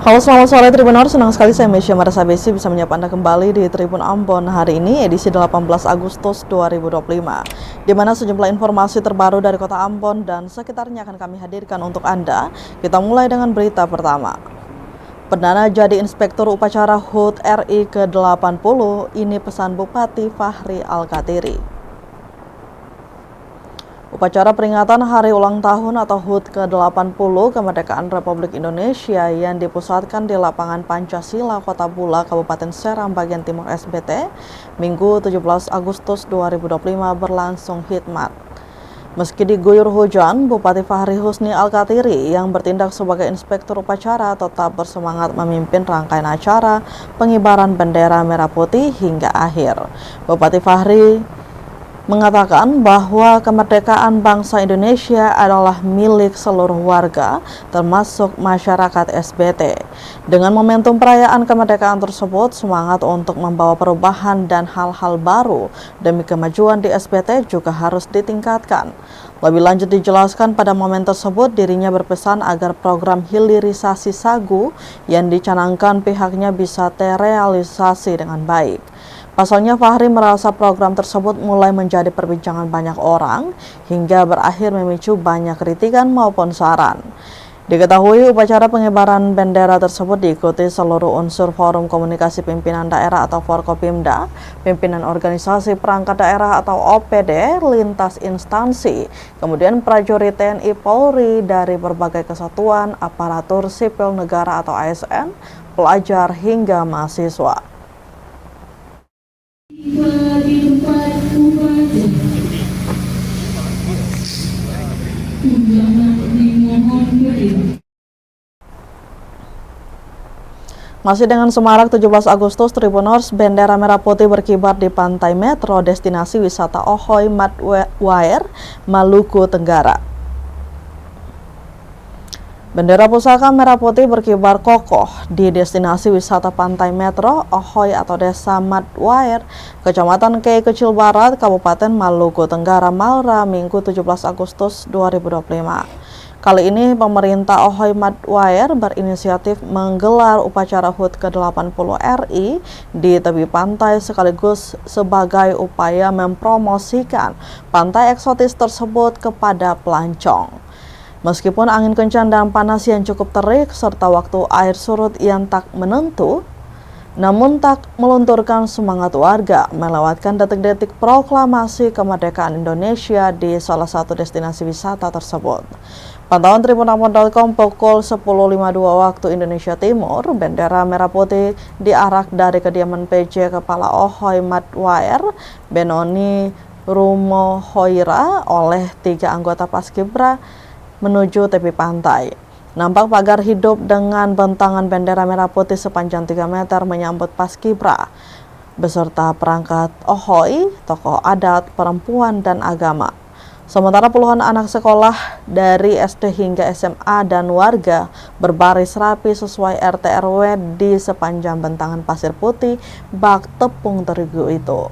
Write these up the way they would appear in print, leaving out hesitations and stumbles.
Halo, selamat sore Tribuners. Senang sekali saya Mesya Marasa Besi bisa menyapa Anda kembali di Tribun Ambon hari ini edisi 18 Agustus 2025, di mana sejumlah informasi terbaru dari Kota Ambon dan sekitarnya akan kami hadirkan untuk Anda. Kita mulai dengan berita pertama. Perdana jadi Inspektur Upacara HUT RI ke-80, ini pesan Bupati Fahri Al-Katiri. Upacara peringatan Hari Ulang Tahun atau HUT ke-80 Kemerdekaan Republik Indonesia yang dipusatkan di Lapangan Pancasila Kota Bula, Kabupaten Seram, bagian timur SBT, Minggu 17 Agustus 2025 berlangsung khidmat. Meski diguyur hujan, Bupati Fahri Husni Al-Katiri yang bertindak sebagai Inspektur Upacara tetap bersemangat memimpin rangkaian acara pengibaran bendera merah putih hingga akhir. Bupati Fahri mengatakan bahwa kemerdekaan bangsa Indonesia adalah milik seluruh warga, termasuk masyarakat SBT. Dengan momentum perayaan kemerdekaan tersebut, semangat untuk membawa perubahan dan hal-hal baru demi kemajuan di SBT juga harus ditingkatkan. Lebih lanjut dijelaskan pada momen tersebut, dirinya berpesan agar program hilirisasi sagu yang dicanangkan pihaknya bisa terrealisasi dengan baik. Pasalnya, Fahri merasa program tersebut mulai menjadi perbincangan banyak orang hingga berakhir memicu banyak kritikan maupun saran. Diketahui upacara pengibaran bendera tersebut diikuti seluruh unsur Forum Komunikasi Pimpinan Daerah atau Forkopimda, pimpinan organisasi perangkat daerah atau OPD, lintas instansi, kemudian prajurit TNI Polri dari berbagai kesatuan, aparatur sipil negara atau ASN, pelajar hingga mahasiswa. Masih dengan semarak 17 Agustus, Tribuners, bendera merah putih berkibar di Pantai Metro, destinasi wisata Ohoy Mad Wair, Maluku Tenggara. Bendera pusaka merah putih berkibar kokoh di destinasi wisata Pantai Metro, Ohoy atau Desa Mad Wair, Kecamatan Kei Kecil Barat, Kabupaten Maluku Tenggara, Malra, Minggu 17 Agustus 2025. Kali ini pemerintah Ohoy Mad Wair berinisiatif menggelar upacara HUT ke-80 RI di tepi pantai sekaligus sebagai upaya mempromosikan pantai eksotis tersebut kepada pelancong. Meskipun angin kencang dan panas yang cukup terik serta waktu air surut yang tak menentu, namun tak melunturkan semangat warga melewatkan detik-detik proklamasi kemerdekaan Indonesia di salah satu destinasi wisata tersebut. Pantauan tribunambon.com pukul 10.52 waktu Indonesia Timur, bendera merah putih diarak dari kediaman PJ Kepala Ohoy Mad Wair, Benoni Rumohoira oleh 3 anggota Paskibra menuju tepi pantai. Nampak pagar hidup dengan bentangan bendera merah putih sepanjang 3 meter menyambut Paskibra beserta perangkat Ohoy, tokoh adat, perempuan, dan agama. Sementara puluhan anak sekolah dari SD hingga SMA dan warga berbaris rapi sesuai RT RW di sepanjang bentangan pasir putih bak tepung terigu itu.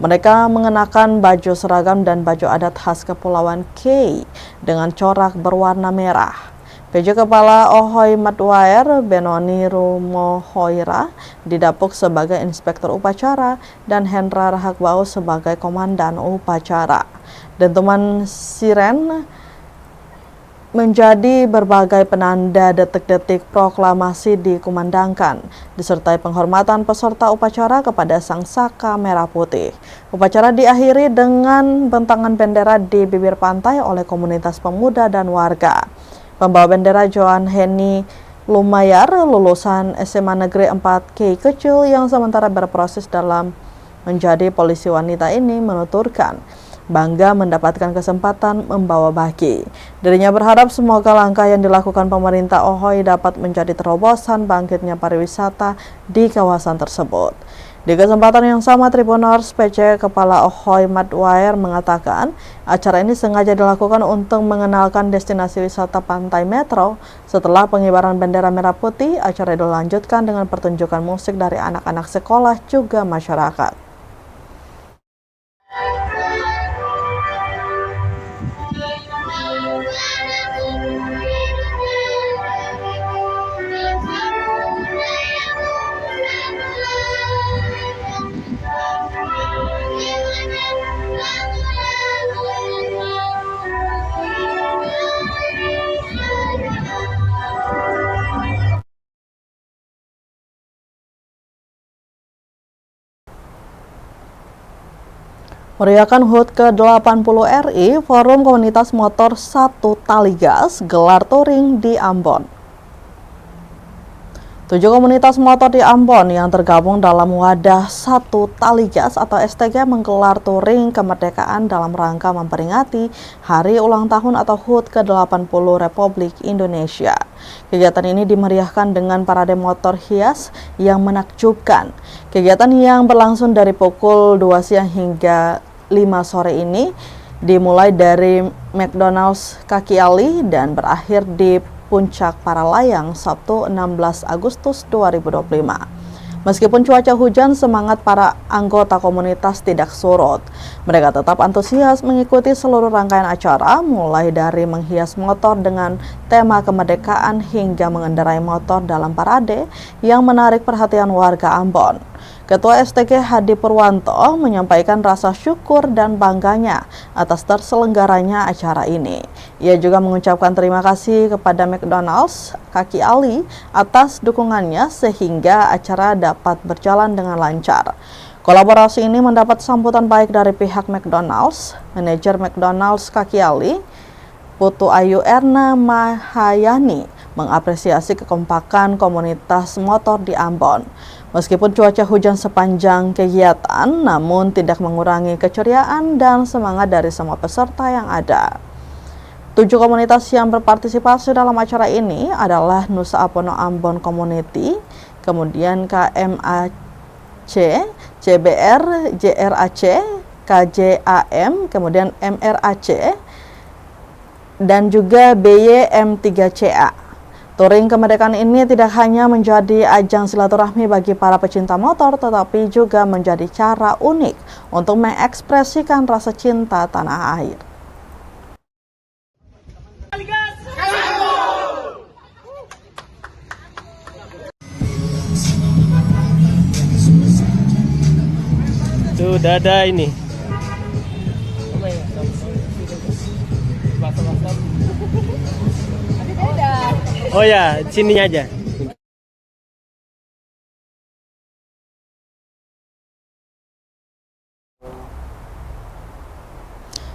Mereka mengenakan baju seragam dan baju adat khas Kepulauan Kei dengan corak berwarna merah. PJ Kepala Ohoy Mad Wair, Benoni Rumohoira, didapuk sebagai Inspektur Upacara dan Hendra Rahakbau sebagai Komandan Upacara. Dentuman siren menjadi berbagai penanda detik-detik proklamasi dikumandangkan, disertai penghormatan peserta upacara kepada Sang Saka Merah Putih. Upacara diakhiri dengan bentangan bendera di bibir pantai oleh komunitas pemuda dan warga. Pembawa bendera Joan Heni Lumayar, lulusan SMA Negeri 4 Kei Kecil yang sementara berproses dalam menjadi polisi wanita ini menuturkan bangga mendapatkan kesempatan membawa baki. Dirinya berharap semoga langkah yang dilakukan pemerintah Ohoy dapat menjadi terobosan bangkitnya pariwisata di kawasan tersebut. Di kesempatan yang sama, Tribuners, PJ Kepala Ohoy Mad Wair mengatakan acara ini sengaja dilakukan untuk mengenalkan destinasi wisata Pantai Metro. Setelah pengibaran bendera merah putih, acara dilanjutkan dengan pertunjukan musik dari anak-anak sekolah juga masyarakat. Meriahkan HUT ke-80 RI, Forum Komunitas Motor Satu Taligas gelar touring di Ambon. 7 komunitas motor di Ambon yang tergabung dalam wadah Satu Taligas atau STG menggelar touring kemerdekaan dalam rangka memperingati Hari Ulang Tahun atau HUT ke-80 Republik Indonesia. Kegiatan ini dimeriahkan dengan parade motor hias yang menakjubkan. Kegiatan yang berlangsung dari pukul 2 siang hingga 5 sore ini dimulai dari McDonald's Kaki Ali dan berakhir di Puncak Paralayang Sabtu 16 Agustus 2025. Meskipun cuaca hujan, semangat para anggota komunitas tidak surut. Mereka tetap antusias mengikuti seluruh rangkaian acara, mulai dari menghias motor dengan tema kemerdekaan hingga mengendarai motor dalam parade yang menarik perhatian warga Ambon. Ketua STG Hadi Purwanto menyampaikan rasa syukur dan bangganya atas terselenggaranya acara ini. Ia juga mengucapkan terima kasih kepada McDonald's Kaki Ali atas dukungannya sehingga acara dapat berjalan dengan lancar. Kolaborasi ini mendapat sambutan baik dari pihak McDonald's, manajer McDonald's Kaki Ali, Putu Ayu Erna Mahayani mengapresiasi kekompakan komunitas motor di Ambon. Meskipun cuaca hujan sepanjang kegiatan, namun tidak mengurangi keceriaan dan semangat dari semua peserta yang ada. 7 komunitas yang berpartisipasi dalam acara ini adalah Nusa Apono Ambon Community, kemudian KMAC, CBR, JRAC, KJAM, kemudian MRAC, dan juga BYM3CA. Touring kemerdekaan ini tidak hanya menjadi ajang silaturahmi bagi para pecinta motor, tetapi juga menjadi cara unik untuk mengekspresikan rasa cinta tanah air. Tuh udah ada ini. Oh ya, sini aja.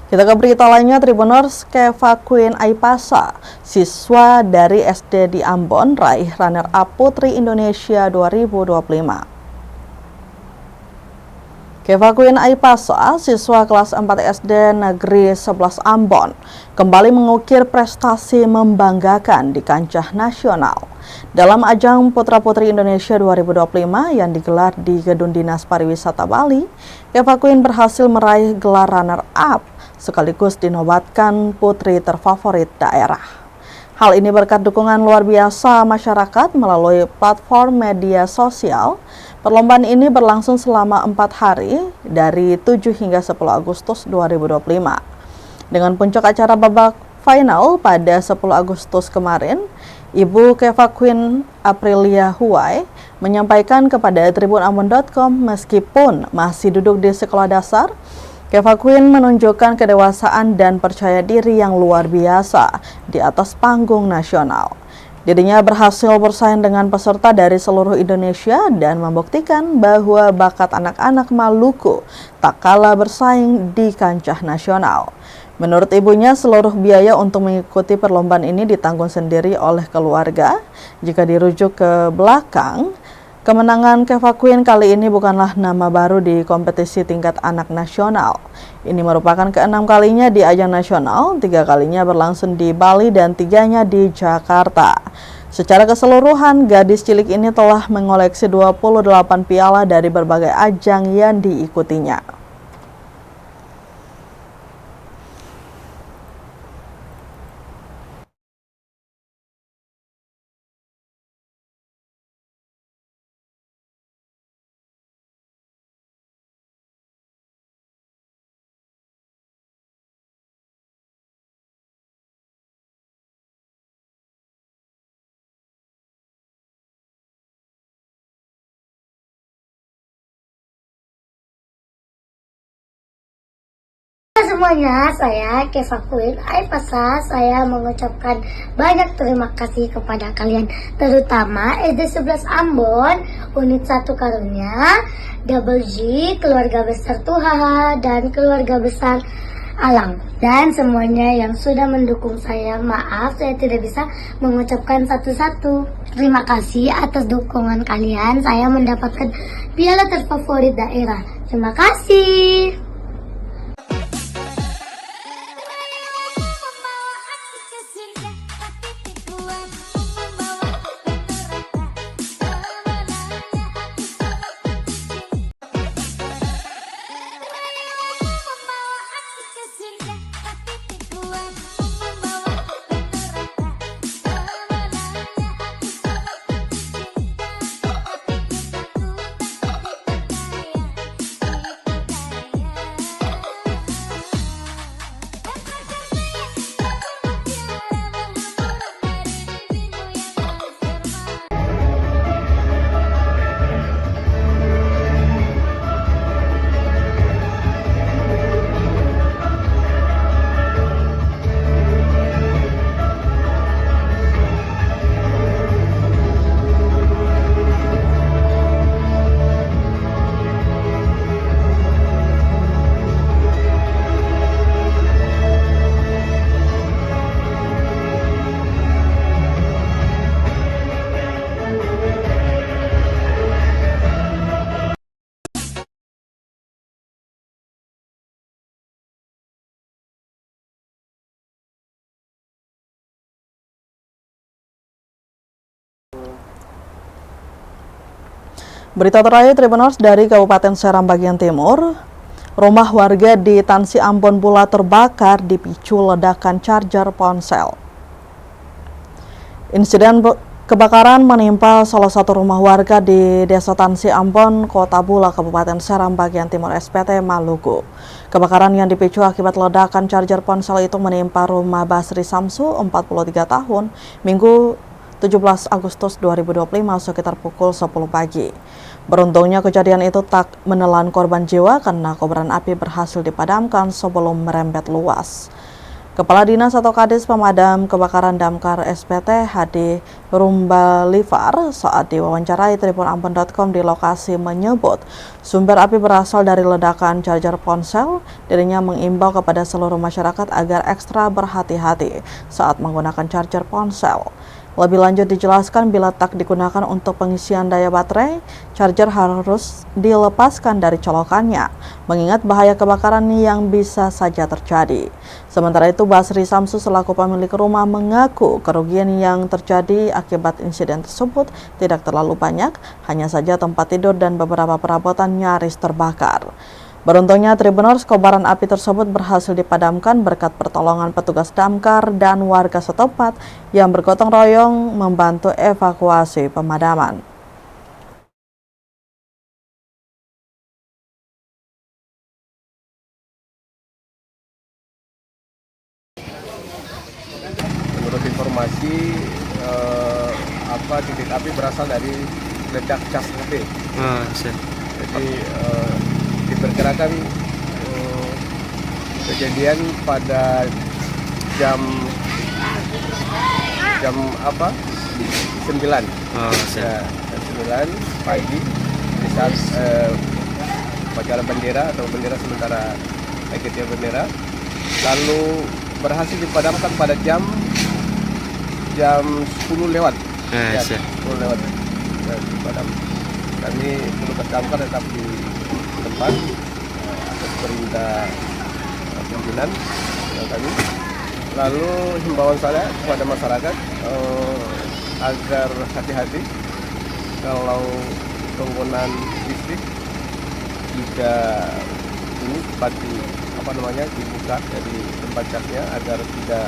Kita ke berita lainnya, Tribuners, Keva Queen Aipasa, siswa dari SD di Ambon, raih runner-up Putri Indonesia 2025. Keva Queen Aipasa, siswa kelas 4 SD Negeri 11 Ambon, kembali mengukir prestasi membanggakan di kancah nasional. Dalam ajang Putra-Putri Indonesia 2025 yang digelar di Gedung Dinas Pariwisata Bali, Keva Queen berhasil meraih gelar runner-up sekaligus dinobatkan putri terfavorit daerah. Hal ini berkat dukungan luar biasa masyarakat melalui platform media sosial. Perlombaan ini berlangsung selama 4 hari dari 7 hingga 10 Agustus 2025. Dengan puncak acara babak final pada 10 Agustus kemarin, Ibu Keva Queen Aprilia Huwai menyampaikan kepada tribunambon.com meskipun masih duduk di sekolah dasar, Keva Queen menunjukkan kedewasaan dan percaya diri yang luar biasa di atas panggung nasional. Dirinya berhasil bersaing dengan peserta dari seluruh Indonesia dan membuktikan bahwa bakat anak-anak Maluku tak kalah bersaing di kancah nasional. Menurut ibunya, seluruh biaya untuk mengikuti perlombaan ini ditanggung sendiri oleh keluarga. Jika dirujuk ke belakang, kemenangan Keva Queen kali ini bukanlah nama baru di kompetisi tingkat anak nasional. Ini merupakan ke-6 kalinya di ajang nasional, 3 kalinya berlangsung di Bali dan 3-nya di Jakarta. Secara keseluruhan, gadis cilik ini telah mengoleksi 28 piala dari berbagai ajang yang diikutinya. Semuanya, saya Keva Queen Aipasa. Saya mengucapkan banyak terima kasih kepada kalian, terutama SD 11 Ambon, Unit 1 Karunia, Double G, keluarga besar Tuhaha, dan keluarga besar Alang. Dan semuanya yang sudah mendukung saya, maaf saya tidak bisa mengucapkan satu-satu. Terima kasih atas dukungan kalian, saya mendapatkan piala terfavorit daerah. Terima kasih. Berita terakhir Tribuners dari Kabupaten Seram bagian timur. Rumah warga di Tansi Ambon pula terbakar dipicu ledakan charger ponsel. Insiden kebakaran menimpa salah satu rumah warga di Desa Tansi Ambon, Kota Bula, Kabupaten Seram bagian timur SPT Maluku. Kebakaran yang dipicu akibat ledakan charger ponsel itu menimpa rumah Basri Samsu, 43 tahun, Minggu 17 Agustus 2025 sekitar pukul 10 pagi. Beruntungnya kejadian itu tak menelan korban jiwa karena kobaran api berhasil dipadamkan sebelum merembet luas. Kepala Dinas atau Kadis Pemadam Kebakaran Damkar SPT Hadi Rumbalifar saat diwawancarai tribunambon.com di lokasi menyebut sumber api berasal dari ledakan charger ponsel. Dirinya mengimbau kepada seluruh masyarakat agar ekstra berhati-hati saat menggunakan charger ponsel. Lebih lanjut dijelaskan bila tak digunakan untuk pengisian daya baterai, charger harus dilepaskan dari colokannya, mengingat bahaya kebakaran yang bisa saja terjadi. Sementara itu, Basri Samsu selaku pemilik rumah mengaku kerugian yang terjadi akibat insiden tersebut tidak terlalu banyak, hanya saja tempat tidur dan beberapa perabotan nyaris terbakar. Beruntungnya Tribuners, kobaran api tersebut berhasil dipadamkan berkat pertolongan petugas damkar dan warga setempat yang bergotong royong membantu evakuasi pemadaman. Menurut informasi, titik api berasal dari ledak cas HP. Jadi diperkirakan kejadian pada jam 9 pagi di saat upacara bendera atau bendera sementara eketnya bendera, lalu berhasil dipadamkan pada jam 10 lewat. 10 lewat dipadam. Kami petugas damkar tetap di tempat atas perintah pimpinan kami. Lalu himbauan saya kepada masyarakat agar hati-hati kalau penggunaan listrik, jika ini cepat dibuka dari tempat casnya agar tidak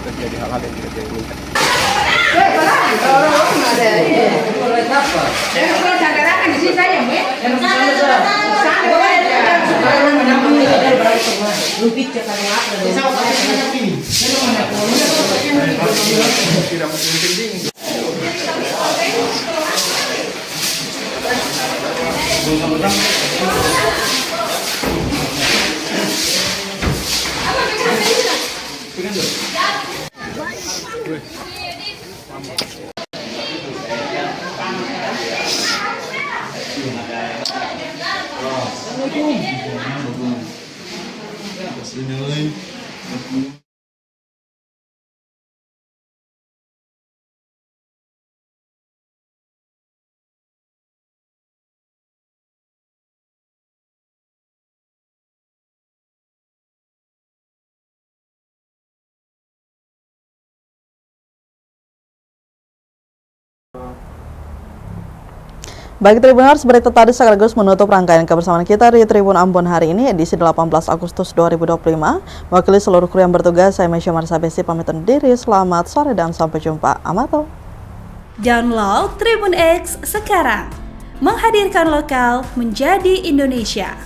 terjadi hal-hal yang tidak diinginkan. Baik Tribuners, berita tadi sekaligus menutup rangkaian kebersamaan kita di Tribun Ambon hari ini, edisi 18 Agustus 2025. Mewakili seluruh kru yang bertugas, saya Mesya Marsabesi pamit undur diri. Selamat sore dan sampai jumpa. Amato. Download Tribun X sekarang. Menghadirkan lokal menjadi Indonesia.